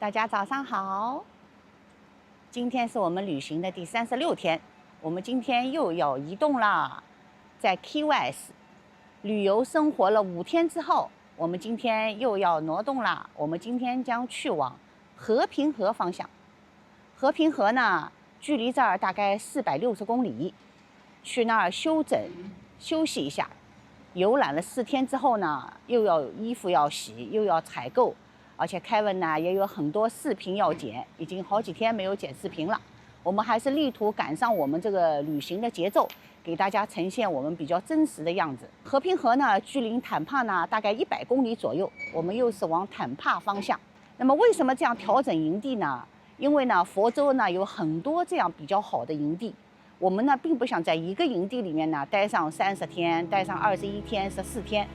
大家早上好，今天是我们旅行的第36天，我们今天又要移动啦。在 Key West 旅游生活了5天之后，我们今天又要挪动啦。我们今天将去往和平河方向。和平河呢，距离这儿大概460公里，去那儿休整休息一下。游览了4天之后呢，又要衣服要洗，又要采购。而且Kevin呢也有很多视频要剪，已经好几天没有剪视频了。我们还是力图赶上我们这个旅行的节奏，给大家呈现我们比较真实的样子。和平河呢，距离坦帕呢大概100公里左右，我们又是往坦帕方向。那么为什么这样调整营地呢？因为呢，佛州呢有很多这样比较好的营地，我们呢并不想在一个营地里面呢待上30天，待上21天、14天，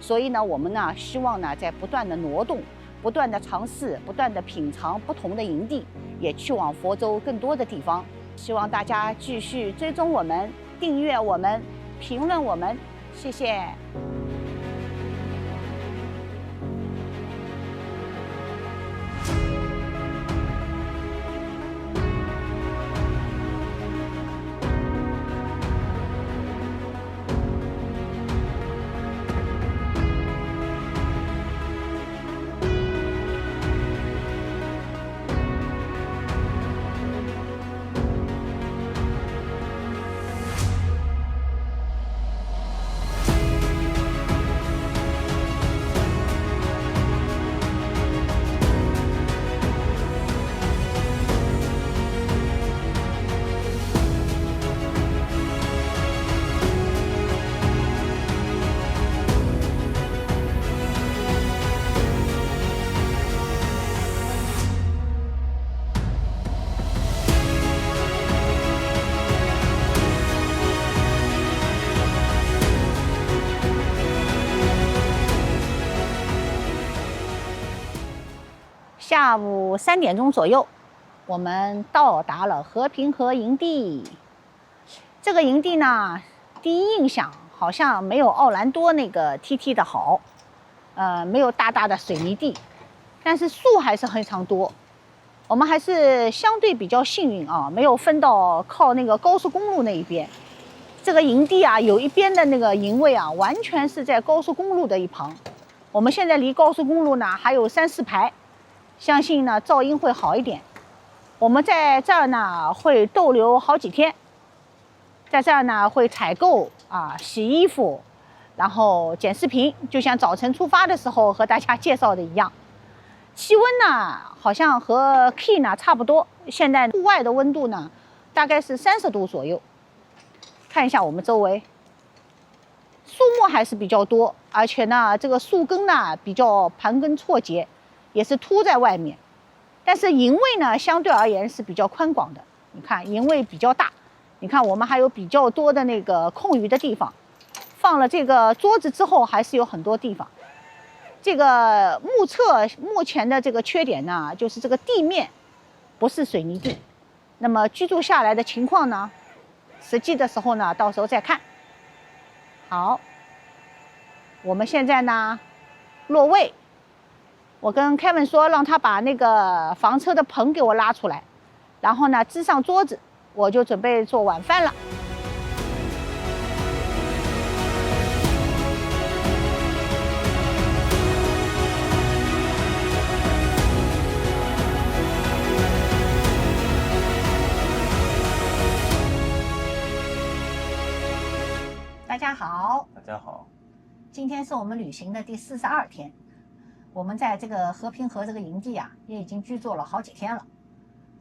所以呢，我们呢希望呢在不断的挪动。不断的尝试，不断的品尝不同的营地，也去往佛州更多的地方。希望大家继续追踪我们，订阅我们，评论我们，谢谢。下午3点钟左右，我们到达了和平河营地。这个营地呢，第一印象好像没有奥兰多那个 TT 的好，没有大大的水泥地，但是树还是非常多。我们还是相对比较幸运啊，没有分到靠那个高速公路那一边。这个营地啊，有一边的那个营位啊，完全是在高速公路的一旁。我们现在离高速公路呢还有3、4排。相信呢噪音会好一点。我们在这儿呢会逗留好几天，在这儿呢会采购洗衣服，然后剪视频，就像早晨出发的时候和大家介绍的一样。气温呢好像和 Key 呢差不多，现在户外的温度呢大概是30度左右。看一下我们周围，树木还是比较多，而且呢这个树根呢比较盘根错节。也是凸在外面，但是营位呢相对而言是比较宽广的。你看营位比较大，你看我们还有比较多的那个空余的地方，放了这个桌子之后还是有很多地方。这个目测目前的这个缺点呢，就是这个地面不是水泥地。那么居住下来的情况呢，实际的时候呢，到时候再看。好，我们现在呢落位。我跟 Kevin 说，让他把那个房车的棚给我拉出来，然后呢支上桌子，我就准备做晚饭了。大家好，大家好，今天是我们旅行的第42天。我们在这个和平河这个营地啊，也已经居住了好几天了。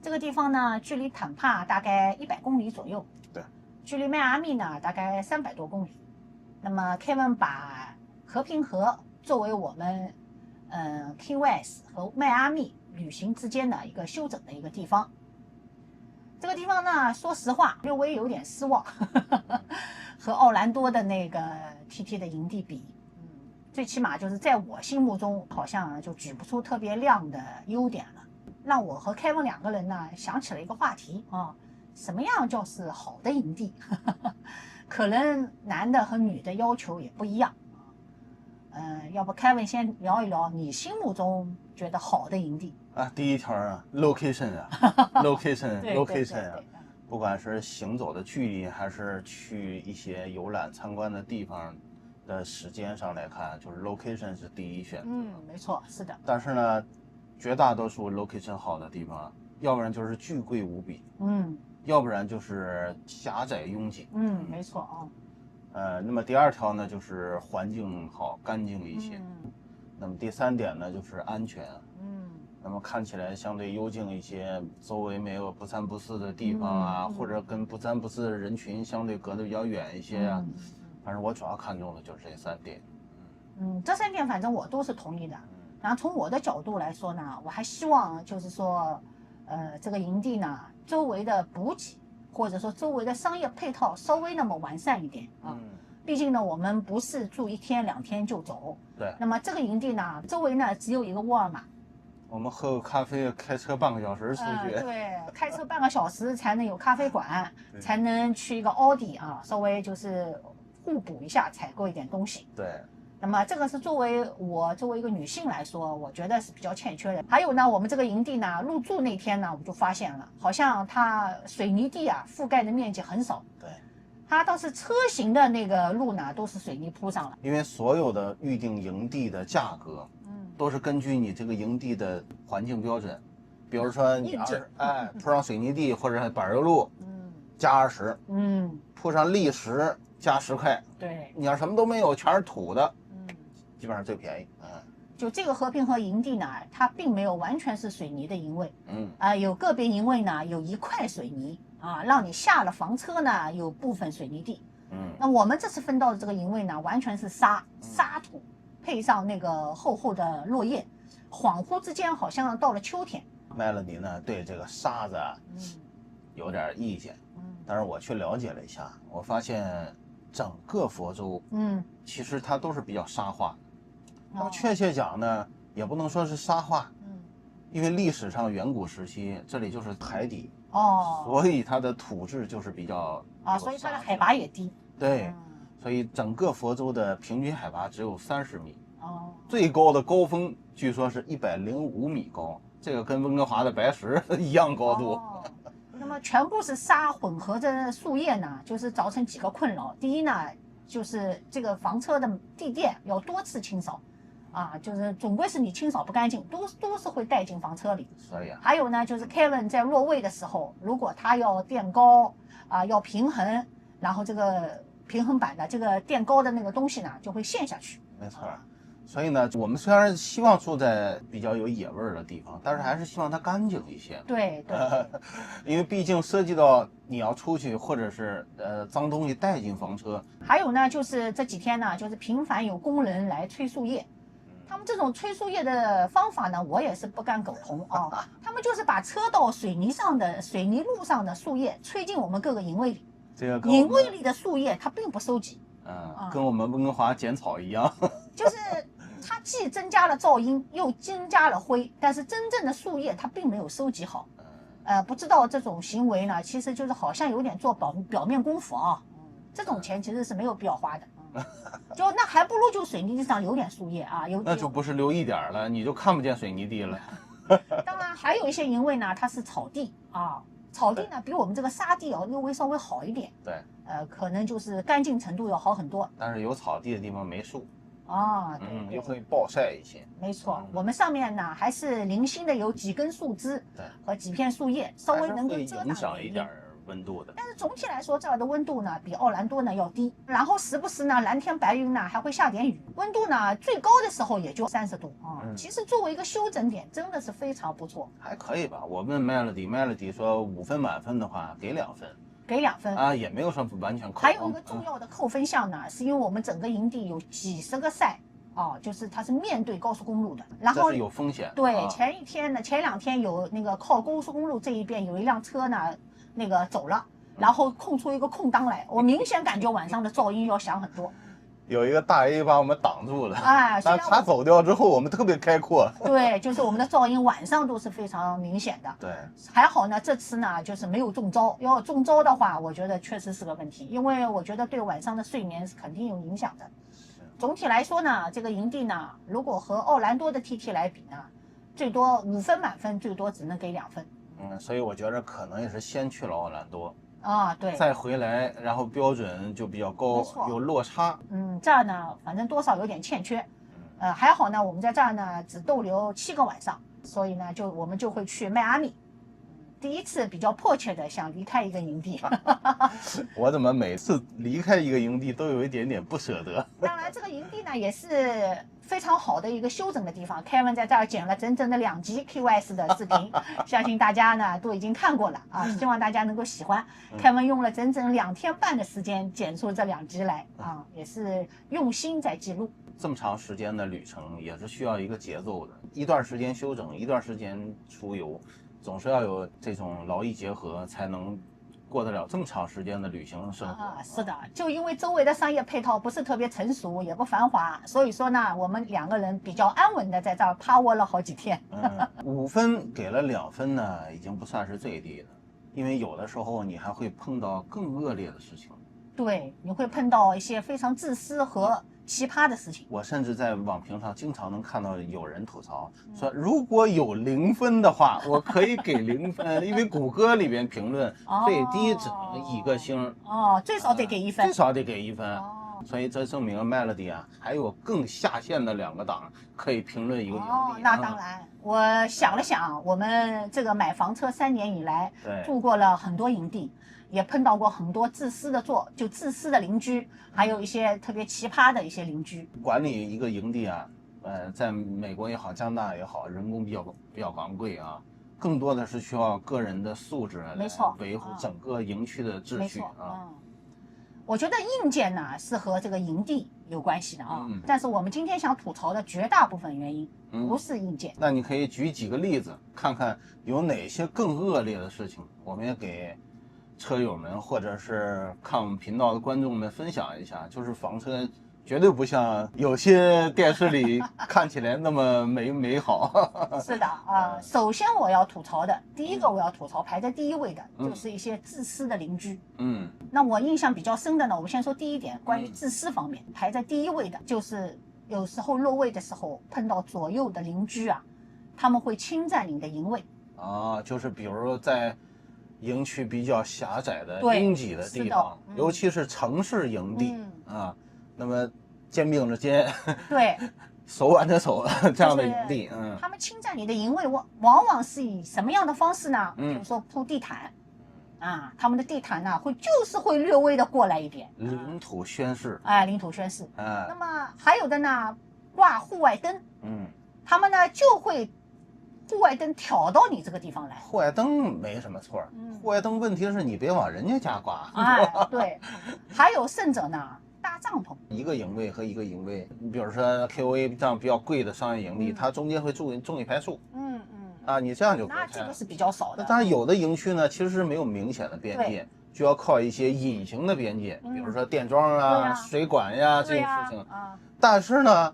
这个地方呢，距离坦帕大概100公里左右，对，距离迈阿密呢大概300多公里。那么 Kevin 把和平河作为我们Key West 和迈阿密旅行之间的一个休整的一个地方。这个地方呢，说实话，略微有点失望，和奥兰多的那个 TT 的营地比。最起码就是在我心目中，好像就举不出特别亮的优点了。让我和Kevin2个人呢想起了一个话题啊，什么样叫是好的营地？可能男的和女的要求也不一样。要不凯文先聊一聊你心目中觉得好的营地啊？第一条啊，location 啊，location 啊，不管是行走的距离，还是去一些游览参观的地方的时间上来看，就是 location 是第一选择。没错，是的。但是呢，绝大多数 location 好的地方，要不然就是巨贵无比，要不然就是狭窄拥挤，没错啊。那么第二条呢，就是环境好，干净一些。那么第三点呢，就是安全。那么看起来相对幽静一些，周围没有不三不四的地方啊，或者跟不三不四的人群相对隔得比较远一些啊。反正我主要看重的就是这3点。这3点反正我都是同意的。然后从我的角度来说呢，我还希望就是说，这个营地呢，周围的补给或者说周围的商业配套稍微那么完善一点啊。毕竟呢，我们不是住1天2天就走。对。那么这个营地呢，周围呢只有一个沃尔玛。我们喝个咖啡，开车半个小时出去。对，开车半个小时才能有咖啡馆，才能去一个奥迪啊，稍微就是互补一下，采购一点东西。对。那么这个是作为一个女性来说，我觉得是比较欠缺的。还有呢，我们这个营地呢，入住那天呢，我们就发现了，好像它水泥地啊覆盖的面积很少。对。它倒是车行的那个路呢，都是水泥铺上了。因为所有的预定营地的价格，都是根据你这个营地的环境标准，比如说你要是铺上水泥地或者柏油路，加20，铺上砾石加10块，对，你要什么都没有，全是土的，基本上最便宜。就这个和平河营地呢，它并没有完全是水泥的营位，有个别营位呢有一块水泥啊，让你下了房车呢有部分水泥地，那我们这次分到的这个营位呢，完全是沙土，配上那个厚厚的落叶，恍惚之间好像到了秋天。Melody呢对这个沙子有点意见，但是我去了解了一下，我发现整个佛州其实它都是比较沙化。那么确切讲呢，也不能说是沙化，因为历史上远古时期这里就是海底，所以它的土质就是比较所以它的海拔也低。对，所以整个佛州的平均海拔只有30米，最高的高峰据说是105米高，这个跟温哥华的白石一样高度。那么全部是沙混合着树叶呢，就是造成几个困扰。第一呢，就是这个房车的地垫要多次清扫。就是总归是你清扫不干净，都是会带进房车里。所以还有呢，就是 Kevin 在落位的时候，如果他要垫高要平衡，然后这个平衡板的这个垫高的那个东西呢，就会陷下去。没错。所以呢，我们虽然希望住在比较有野味的地方，但是还是希望它干净一些。对。因为毕竟涉及到你要出去，或者是脏东西带进房车。还有呢，就是这几天呢，就是频繁有工人来催树叶。他们这种催树叶的方法呢，我也是不敢苟同啊。他们就是把车道水泥路上的树叶吹进我们各个营位里。这个营位里的树叶它并不收集，跟我们温哥华剪草一样。就是它既增加了噪音，又增加了灰，但是真正的树叶它并没有收集好。不知道这种行为呢，其实就是好像有点做表面功夫啊。这种钱其实是没有必要花的。就那还不如就水泥地上留点树叶啊，那就不是留一点了，你就看不见水泥地了。当然还有一些营位呢，它是草地啊，草地呢比我们这个沙地稍微好一点。对，可能就是干净程度要好很多。但是有草地的地方没树对，又会暴晒一些。没错，我们上面呢还是零星的有几根树枝和几片树叶，稍微能够遮挡影响一点温度的。但是总体来说，这儿的温度呢比奥兰多呢要低，然后时不时呢蓝天白云呢还会下点雨，温度呢最高的时候也就30度其实作为一个休整点，真的是非常不错。还可以吧？我问 Melody 说5分满分的话给2分。给2分也没有说完全扣。还有一个重要的扣分项呢，是因为我们整个营地有几十个赛就是它是面对高速公路的，然后这是有风险。对，前2天有那个靠高速公路这一边有一辆车呢，那个走了，然后空出一个空档来，我明显感觉晚上的噪音要响很多。有一个大 A 把我们挡住了，但他走掉之后，我们特别开阔。对，就是我们的噪音晚上都是非常明显的。对，还好呢，这次呢就是没有中招。要中招的话，我觉得确实是个问题，因为我觉得对晚上的睡眠是肯定有影响的。总体来说呢，这个营地呢，如果和奥兰多的 TT 来比呢，最多5分满分，最多只能给2分。所以我觉得可能也是先去了奥兰多啊，对，再回来，然后标准就比较高，有落差。这儿呢，反正多少有点欠缺。还好呢，我们在这儿呢只逗留7个晚上，所以呢，我们就会去迈阿密。第一次比较迫切的想离开一个营地。我怎么每次离开一个营地都有一点点不舍得？当然，这个营地呢也是非常好的一个休整的地方。Kevin 在这儿剪了整整的2集 QS 的视频，相信大家呢都已经看过了啊，希望大家能够喜欢。Kevin 用了整整2天半的时间剪出这2集来啊，也是用心在记录。这么长时间的旅程也是需要一个节奏的，一段时间休整，一段时间出游。总是要有这种劳逸结合，才能过得了这么长时间的旅行生活。是的，就因为周围的商业配套不是特别成熟，也不繁华，所以说呢，我们2个人比较安稳的在这儿趴窝了好几天。5分给了2分呢，已经不算是最低的，因为有的时候你还会碰到更恶劣的事情。对，你会碰到一些非常自私和奇葩的事情。我甚至在网评上经常能看到有人吐槽说，如果有0分的话，我可以给0分，因为谷歌里边评论最低只能1个星。最少得给1分，最少得给1分。所以这证明 Melody 啊，还有更下线的2个档可以评论一个营地。那当然，我想了想，我们这个买房车3年以来，住过了很多营地。也碰到过很多自私的邻居，还有一些特别奇葩的一些邻居。管理一个营地啊，在美国也好，加拿大也好，人工比较昂贵啊，更多的是需要个人的素质来维护整个营区的秩序啊。我觉得硬件呢是和这个营地有关系的啊，但是我们今天想吐槽的绝大部分原因不是硬件。那你可以举几个例子，看看有哪些更恶劣的事情，我们也给车友们或者是看我们频道的观众们分享一下，就是房车绝对不像有些电视里看起来那么美好。是的首先我要吐槽的第一个，我要吐槽排在第一位的就是一些自私的邻居。那我印象比较深的呢，我们先说第一点，关于自私方面，排在第一位的就是有时候落位的时候碰到左右的邻居啊，他们会侵占你的营位就是比如在营区比较狭窄的拥挤的地方，尤其是城市营地那么肩并着肩，对，手挽着手这样的营地，他们侵占你的营位往往是以什么样的方式呢？比如说铺地毯他们的地毯呢就是会略微的过来一点，领土宣示，领土宣示。那么还有的呢，挂户外灯，他们呢就会户外灯挑到你这个地方来。户外灯没什么错，户外灯问题是你别往人家家挂。对，还有甚者呢，搭帐篷，一个营位和一个营位，你比如说 KOA 这样比较贵的商业营地，它中间会种一排树，你这样就那这个是比较少的。但是有的营区呢，其实是没有明显的边界，就要靠一些隐形的边界，比如说电桩水管呀这些事情。但是呢，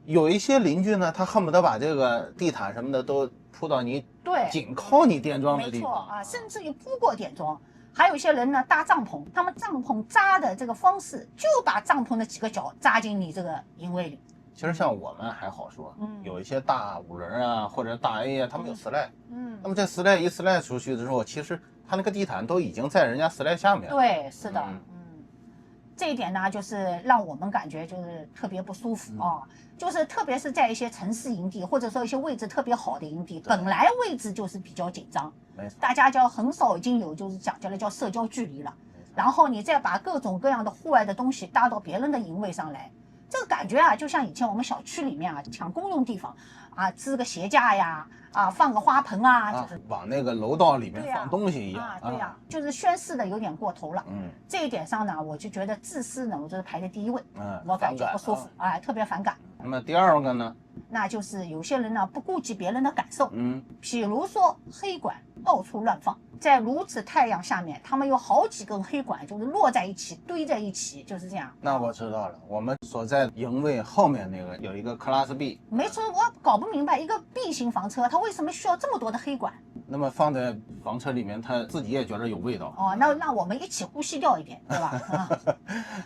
有一些邻居呢，他恨不得把这个地毯什么的都铺到你紧靠你电桩的地方，没错甚至于铺过电桩。还有一些人呢搭帐篷，他们帐篷扎的这个方式，就把帐篷的几个角扎进你这个营位里。其实像我们还好说，有一些大5轮或者大 A 他们有slide，那么这slide 出去之后，其实他那个地毯都已经在人家slide下面了。对，是的，这一点呢，就是让我们感觉就是特别不舒服就是特别是在一些城市营地，或者说一些位置特别好的营地，本来位置就是比较紧张，大家就很少已经有就是讲究了叫社交距离了，然后你再把各种各样的户外的东西搭到别人的营位上来，这个感觉就像以前我们小区里面抢公用地方支个鞋架呀放个花盆就是往那个楼道里面放东西一样对呀，就是宣示的有点过头了。这一点上呢，我就觉得自私呢，我就是排在第一位，我感觉不舒服特别反感。那么第2个呢，那就是有些人呢不顾及别人的感受，比如说黑管到处乱放，在如此太阳下面，他们有好几根黑管就是摞在一起堆在一起，就是这样。那我知道了，我们所在营位后面那个有一个 Class B。没错，我搞不明白一个 B 型房车它为什么需要这么多的黑管。那么放在房车里面，他自己也觉得有味道。那我们一起呼吸掉一点，对吧？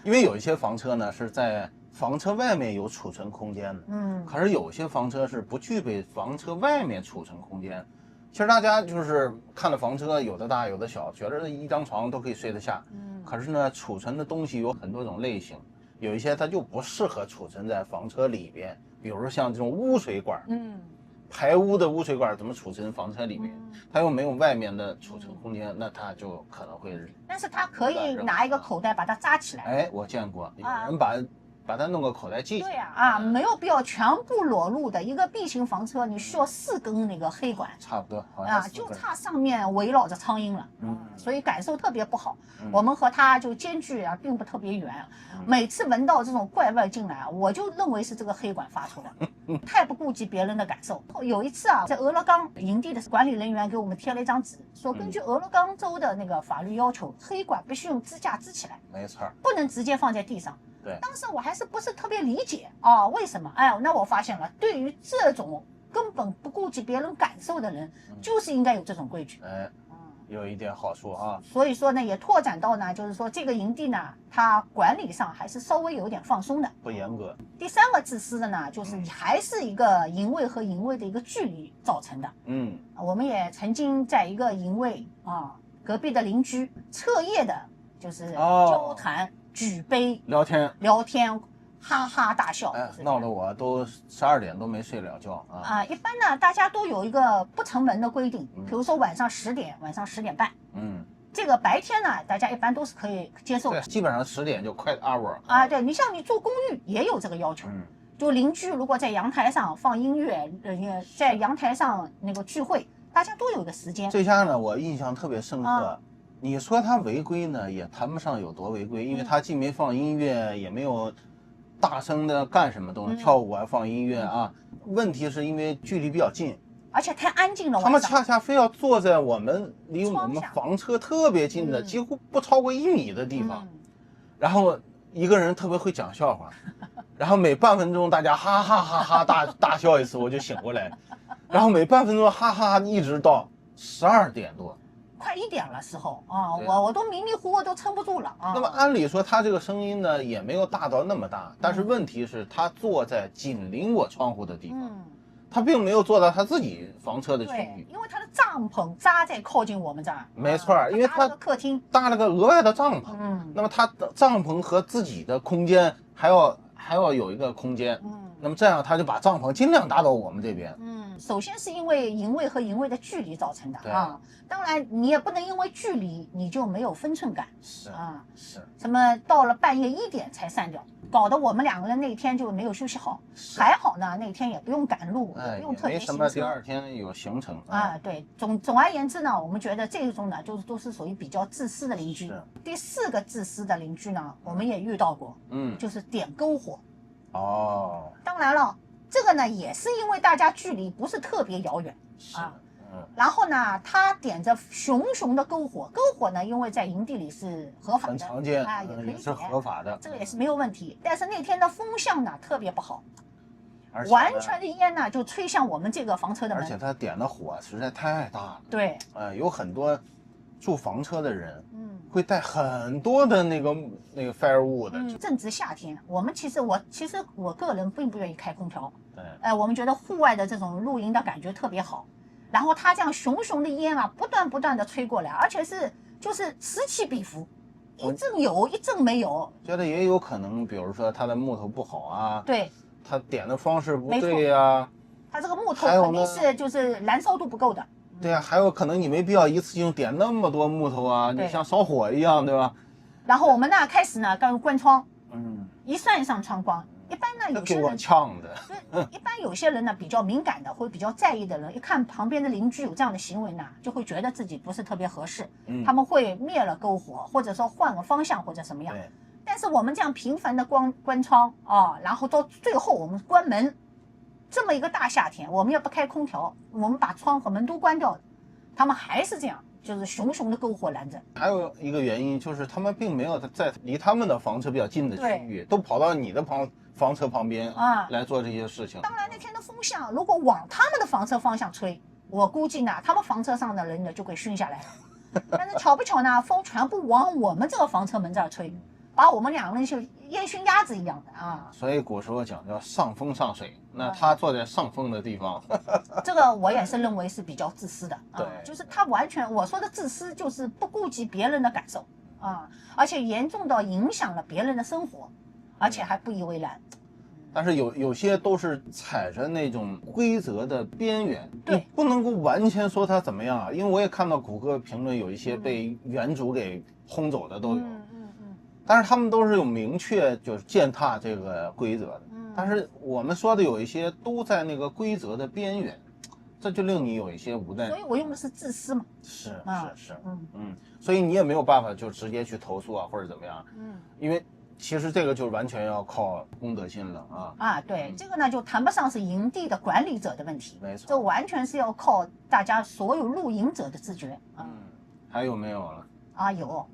因为有一些房车呢是在房车外面有储存空间的，可是有些房车是不具备房车外面储存空间。其实大家就是看了房车，有的大有的小，觉得一张床都可以睡得下，可是呢，储存的东西有很多种类型，有一些它就不适合储存在房车里边，比如说像这种污水管，排污的污水管怎么储存房车里面？它又没有外面的储存空间，那它就可能会。但是它可以拿一个口袋把它扎起来。哎，我见过有人把它弄个口袋系起来。对呀，没有必要全部裸露的。一个 B 型房车，你需要4根那个黑管，差不多就差上面围绕着苍蝇了，所以感受特别不好。我们和它就间距并不特别远，每次闻到这种怪味进来，我就认为是这个黑管发出的，太不顾及别人的感受。有一次在俄勒冈营地的管理人员给我们贴了一张纸，说根据俄勒冈州的那个法律要求，黑管必须用支架支起来，没错，不能直接放在地上。对，当时我还是不是特别理解为什么？那我发现了，对于这种根本不顾及别人感受的人，就是应该有这种规矩。有一点好处啊。所以说呢，也拓展到呢，就是说这个营地呢，它管理上还是稍微有点放松的，不严格。第3个自私的呢，就是还是一个营位和营位的一个距离造成的。我们也曾经在一个营位隔壁的邻居彻夜的，就是交谈。举杯聊天，哈哈大笑，闹得我都12点都没睡了觉一般呢，大家都有一个不成文的规定，比如说晚上10点、晚上10点半，这个白天呢，大家一般都是可以接受的，基本上10点就快 hour 对，你像你住公寓也有这个要求，就邻居如果在阳台上放音乐，在阳台上那个聚会，大家都有一个时间。这下呢，我印象特别深刻。你说他违规呢，也谈不上有多违规，因为他既没放音乐，也没有大声的干什么东西，跳舞放音乐问题是因为距离比较近，而且太安静了。他们恰恰非要坐在离我们房车特别近的，几乎不超过1米的地方，然后一个人特别会讲笑话，然后每半分钟大家哈哈哈哈大笑一次，我就醒过来，然后每半分钟哈哈一直到12点多。快1点了时候我都迷迷糊糊都撑不住了那么按理说他这个声音呢也没有大到那么大，但是问题是他坐在紧邻我窗户的地方，他并没有坐到他自己房车的区域，因为他的帐篷扎在靠近我们这儿。没错，因为他客厅搭了个额外的帐篷，那么他的帐篷和自己的空间还要有一个空间，那么这样他就把帐篷尽量搭到我们这边。首先是因为营位和营位的距离造成的当然你也不能因为距离你就没有分寸感，是什么到了半夜1点才散掉，搞得我们2个人那天就没有休息好。还好呢，那天也不用赶路，也不用特别行车，没什么第2天有行程对，总而言之呢，我们觉得这种呢都是属于比较自私的邻居。第4个自私的邻居呢，我们也遇到过，就是点篝火。当然了，这个呢也是因为大家距离不是特别遥远然后呢，他点着熊熊的篝火，篝火呢，因为在营地里是合法的，很常见也可以是合法的，这个也是没有问题。但是那天的风向呢特别不好，完全的烟呢就吹向我们这个房车的门，而且他点的火实在太大了。对，有很多住房车的人，会带很多的那个 firewood 正值夏天，其实我个人并不愿意开空调，我们觉得户外的这种露营的感觉特别好。然后它这样熊熊的烟不断的吹过来，而且就是此起彼伏，一阵有一阵没有。觉得也有可能，比如说它的木头不好对，它点的方式不对它这个木头肯定是就是燃烧度不够的。对还有可能你没必要一次性点那么多木头你像烧火一样，对吧？然后我们呢开始呢刚关窗，一扇窗光。一般呢，有些人呛的，一般有些人呢比较敏感的，或者比较在意的人，一看旁边的邻居有这样的行为呢，就会觉得自己不是特别合适，他们会灭了篝火，或者说换个方向或者什么样。但是我们这样频繁的关窗然后到最后我们关门，这么一个大夏天，我们要不开空调，我们把窗和门都关掉，他们还是这样。就是熊熊的篝火拦着。还有一个原因就是他们并没有在离他们的房车比较近的区域，都跑到你的房车旁边来做这些事情。当然那天的风向如果往他们的房车方向吹，我估计呢他们房车上的人呢就会熏下来了。但是巧不巧呢，风全部往我们这个房车门这儿吹，把我们2个人就一烟熏鸭子一样的啊。所以古时候讲叫上风上水，那他坐在上风的地方，这个我也是认为是比较自私的啊。对，就是他完全我说的自私，就是不顾及别人的感受啊，而且严重到影响了别人的生活，而且还不以为然。但是有些都是踩着那种规则的边缘，对，你不能够完全说他怎么样啊，因为我也看到谷歌评论有一些被原主给轰走的都有，但是他们都是有明确就是践踏这个规则的，但是我们说的有一些都在那个规则的边缘，这就令你有一些无奈。所以我用的是自私嘛。是，所以你也没有办法就直接去投诉啊或者怎么样，因为其实这个就完全要靠公德心了啊！对，这个呢就谈不上是营地的管理者的问题，没错，这完全是要靠大家所有露营者的自觉。还有没有了？有。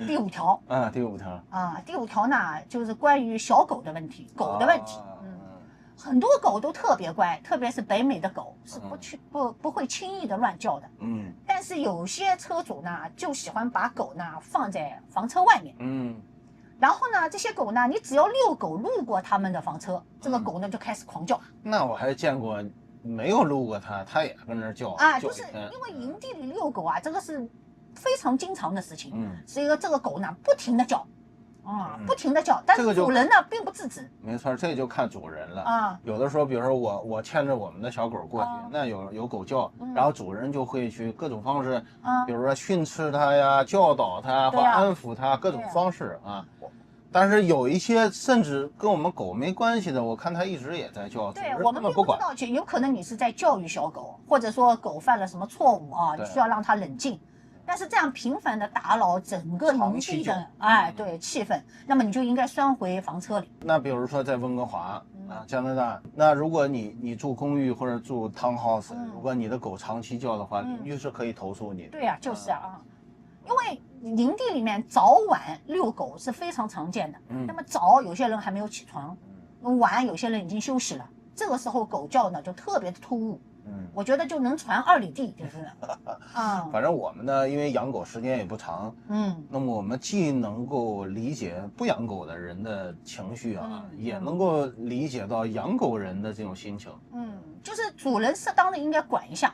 第5条第5条第5条呢就是关于小狗的问题，狗的问题。很多狗都特别乖，特别是北美的狗是不会轻易的乱叫的。但是有些车主呢就喜欢把狗呢放在房车外面。然后呢这些狗呢，你只要遛狗路过他们的房车，这个狗呢就开始狂叫。那我还见过没有路过它也跟那叫就是因为营地里遛狗这个是非常经常的事情。所以说这个狗呢不停的叫。不停的叫，但是主人呢并不制止。没错，这就看主人了有的时候，比如说我牵着我们的小狗过去，那有狗叫，然后主人就会去各种方式，比如说训斥它呀、教导它或安抚它，各种方式但是有一些甚至跟我们狗没关系的，我看它一直也在叫，对，我们并不知道，有可能你是在教育小狗，或者说狗犯了什么错误你需要让它冷静。但是这样频繁的打扰整个营地的气氛，那么你就应该拴回房车里。那比如说在温哥华加拿大，那如果你住公寓或者住 townhouse，如果你的狗长期叫的话，邻居是可以投诉你的。对呀，就是因为营地里面早晚遛狗是非常常见的。那么早有些人还没有起床，晚有些人已经休息了，这个时候狗叫呢就特别的突兀。我觉得就能传2里地，就是反正我们呢，因为养狗时间也不长，那么我们既能够理解不养狗的人的情绪也能够理解到养狗人的这种心情。就是主人适当的应该管一下。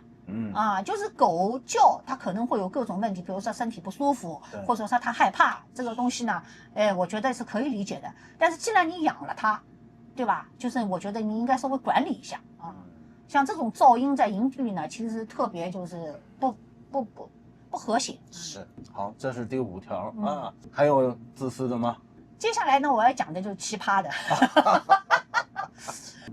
就是狗叫，它可能会有各种问题，比如说身体不舒服，或者说它害怕，这个东西呢，我觉得是可以理解的。但是既然你养了它，对吧？就是我觉得你应该稍微管理一下像这种噪音在营地里呢，其实特别就是不和谐。是，好，这是第5条还有自私的吗？接下来呢，我要讲的就是奇葩的，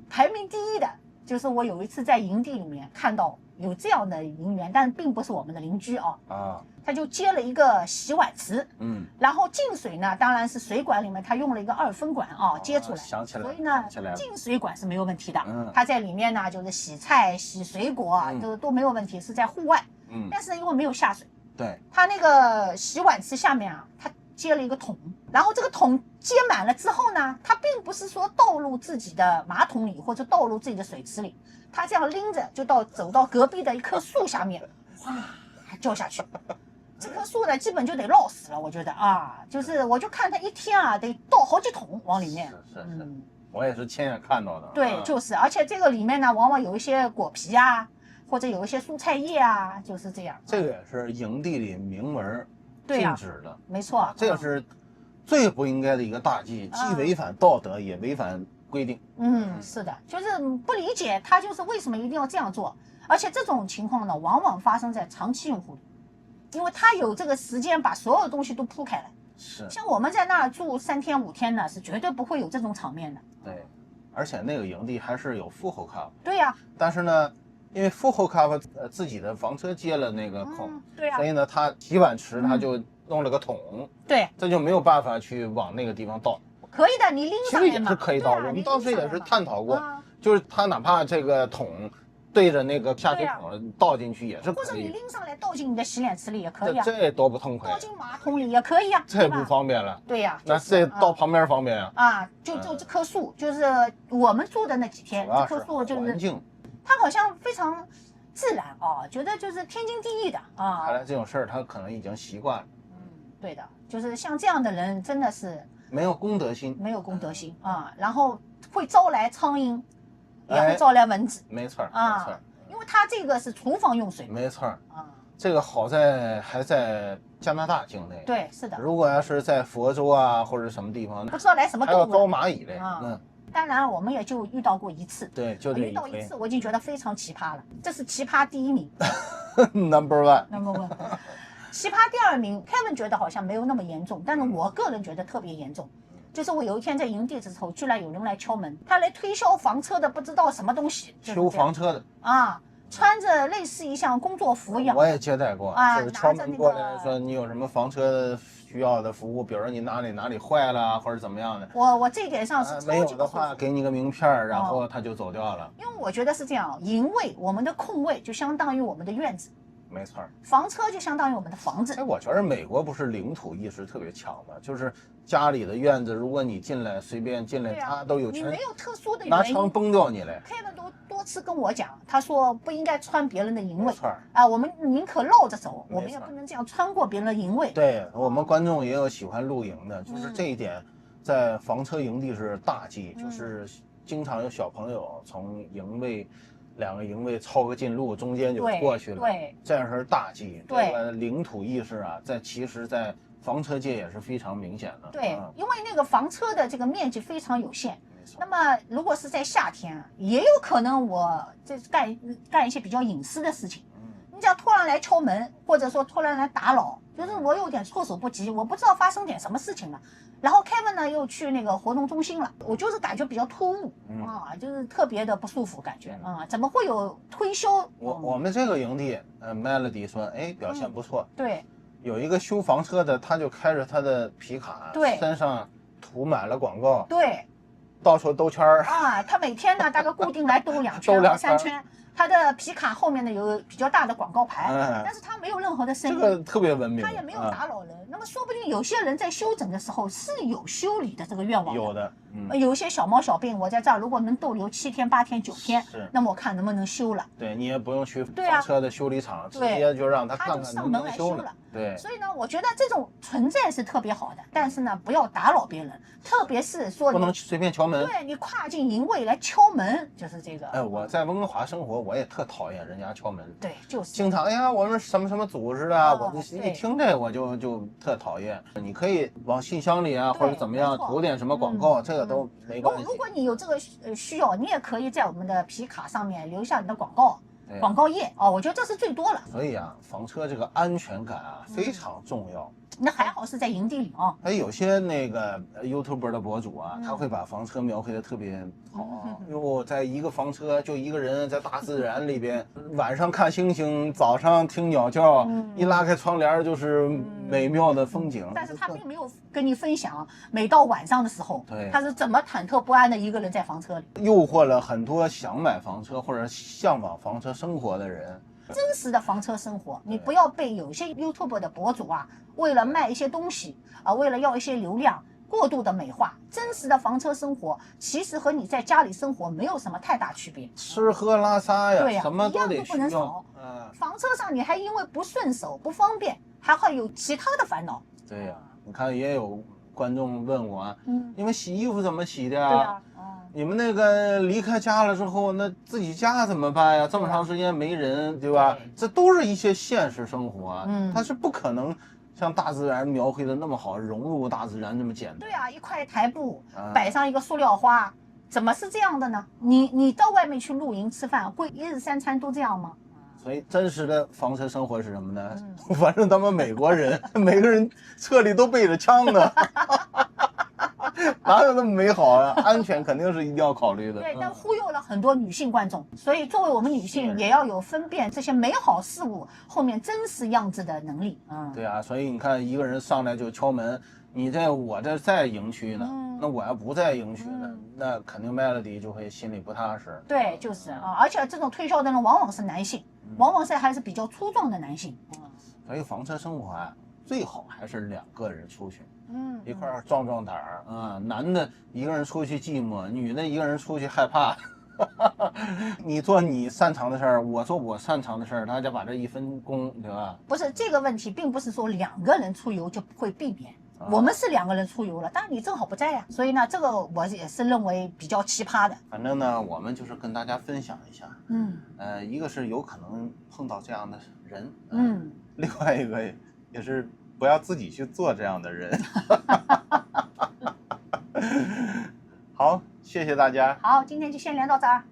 排名第1的，就是我有一次在营地里面看到有这样的营员，但并不是我们的邻居他就接了一个洗碗池，然后进水呢，当然是水管里面他用了一个2分管接出来，想起来了，所以呢，进水管是没有问题的。他在里面呢，就是洗菜、洗水果都没有问题，是在户外。但是因为没有下水，对，他那个洗碗池下面他接了一个桶，然后这个桶接满了之后呢，他并不是说倒入自己的马桶里或者倒入自己的水池里，他这样拎着就走到隔壁的一棵树下面，掉下去。这棵树呢，基本就得涝死了，我觉得就是我就看他一天得倒好几桶往里面。是，我也是亲眼看到的。对，就是，而且这个里面呢，往往有一些果皮或者有一些蔬菜叶就是这样。这个也是营地里明文禁止的，没错，这个是最不应该的一个大忌，既违反道德也违反规定。是的，就是不理解他就是为什么一定要这样做，而且这种情况呢，往往发生在长期用户里。因为他有这个时间把所有东西都铺开来，像我们在那儿住3天5天呢，是绝对不会有这种场面的。对，而且那个营地还是有full hook up。对呀。但是呢，因为full hook up自己的房车接了那个孔，对呀。所以呢，他洗碗池他就弄了个桶，对，这就没有办法去往那个地方倒。可以的，你拎上来嘛。其实也是可以倒，我们当时也是探讨过，就是他哪怕这个桶对着那个下水桶倒进去也是可以，或者你拎上来倒进你的洗脸池里也可以这多不痛快，倒进马桶里也可以这不方便了。对呀，那这倒旁边方便就这棵树，就是我们住的那几天，这棵树就是环境，它好像非常自然觉得就是天经地义的看来这种事儿他可能已经习惯了。对的，就是像这样的人真的是没有公德心，没有公德心啊，然后会招来苍蝇，也会招来蚊子，没错啊，没错，因为它这个是厨房用水，没错啊，这个好在还在加拿大境内，对，是的。如果要是在佛州啊或者什么地方，不知道来什么动物，还要招蚂蚁嘞，当然，我们也就遇到过一次，对，就这遇到一次，我已经觉得非常奇葩了，这是奇葩第1名，Number one， 奇葩第2名 ，Kevin 觉得好像没有那么严重，但是我个人觉得特别严重。就是我有一天在营地的时候，居然有人来敲门，他来推销房车的，不知道什么东西，修房车的啊，穿着类似一像工作服一样，我也接待过，啊，就是敲门过来说你有什么房车需要的服务，比如说你哪里坏了或者怎么样的。我这一点上是没有的话，给你个名片，然后他就走掉了。因为我觉得是这样，营位我们的空位就相当于我们的院子。没错，房车就相当于我们的房子。哎，我觉得美国不是领土意识特别强吗？就是家里的院子，如果你进来随便进来，他都有权，你没有特殊的原因，拿枪崩掉你来。 Kevin 都多次跟我讲，他说不应该穿别人的营位，没错啊，我们宁可绕着走，我们也不能这样穿过别人的营位。对，我们观众也有喜欢露营的，就是这一点，在房车营地是大忌，就是经常有小朋友从营位。2个营位抄个近路，中间就过去了，对，这样是大忌。对，这个领土意识啊，其实，在房车界也是非常明显的。对，因为那个房车的这个面积非常有限。那么，如果是在夏天，也有可能我这干一些比较隐私的事情。你这样突然来敲门，或者说突然来打扰，就是我有点措手不及，我不知道发生点什么事情了。然后 Kevin 呢又去那个活动中心了，我就是感觉比较突兀啊，就是特别的不舒服感觉啊，怎么会有推销？我们这个营地，Melody 说，哎，表现不错。对，有一个修房车的，他就开着他的皮卡，对，身上涂满了广告，对，到处兜圈儿啊，他每天呢大概固定来兜2圈、3圈。他的皮卡后面呢有比较大的广告牌，但是他没有任何的声音，这个特别文明，他也没有打扰人。那么说不定有些人在休整的时候是有修理的这个愿望的，有的，有一些小毛小病，我在这儿如果能逗留7天、8天、9天，那么我看能不能修了。对你也不用去房车的修理厂，直接就让他看看能不能修了。对，所以呢，我觉得这种存在是特别好的，但是呢，不要打扰别人，特别是说不能随便敲门。对，你跨进营位来敲门，就是这个。哎，我在温哥华生活，我也特讨厌人家敲门。对，就是经常，哎呀，我们什么什么组织啊，我就一听这我就特讨厌。你可以往信箱里啊，或者怎么样投点什么广告，这个都没关系。如果你有这个需要，你也可以在我们的皮卡上面留下你的广告页哦，我觉得这是最多了。所以啊，房车这个安全感啊非常重要。那还好是在营地里啊。哎，有些那个 YouTuber 的博主啊，他会把房车描绘的特别好。哟，在一个房车就一个人在大自然里边，晚上看星星，早上听鸟叫，一拉开窗帘就是美妙的风景。但是他并没有跟你分享，每到晚上的时候，对，他是怎么忐忑不安的一个人在房车里，诱惑了很多想买房车或者向往房车生活的人。真实的房车生活，你不要被有些 YouTube 的博主啊，为了卖一些东西啊，为了要一些流量，过度的美化。真实的房车生活，其实和你在家里生活没有什么太大区别。吃喝拉撒呀，对呀，什么都得不能少。房车上你还因为不顺手、不方便，还会有其他的烦恼。对呀，你看也有观众问我，你们洗衣服怎么洗的呀？对呀。你们那个离开家了之后，那自己家怎么办呀？这么长时间没人，对吧？这都是一些现实生活，它是不可能像大自然描绘的那么好，融入大自然那么简单。对啊，一块台布摆上一个塑料花，怎么是这样的呢？你到外面去露营吃饭，会1日3餐都这样吗？所以真实的房车生活是什么呢？反正他们美国人每个人车里都背着枪呢。哪有那么美好啊？安全肯定是一定要考虑的。对，但忽悠了很多女性观众，所以作为我们女性也要有分辨这些美好事物后面真实样子的能力。对啊，所以你看一个人上来就敲门，我这在营区呢，那我要不在营区呢，那肯定Melody就会心里不踏实。对，就是啊，而且这种推销的人往往是男性，往往是还是比较粗壮的男性。所以房车生活啊，最好还是2个人出去。一块壮壮胆儿啊！男的一个人出去寂寞，女的一个人出去害怕。你做你擅长的事儿，我做我擅长的事儿，大家把这一分工，对吧？不是这个问题，并不是说2个人出游就不会避免。我们是2个人出游了，但你正好不在呀，所以呢，这个我也是认为比较奇葩的。反正呢，我们就是跟大家分享一下，一个是有可能碰到这样的人，另外一个也是不要自己去做这样的人。好，谢谢大家。好，今天就先聊到这儿。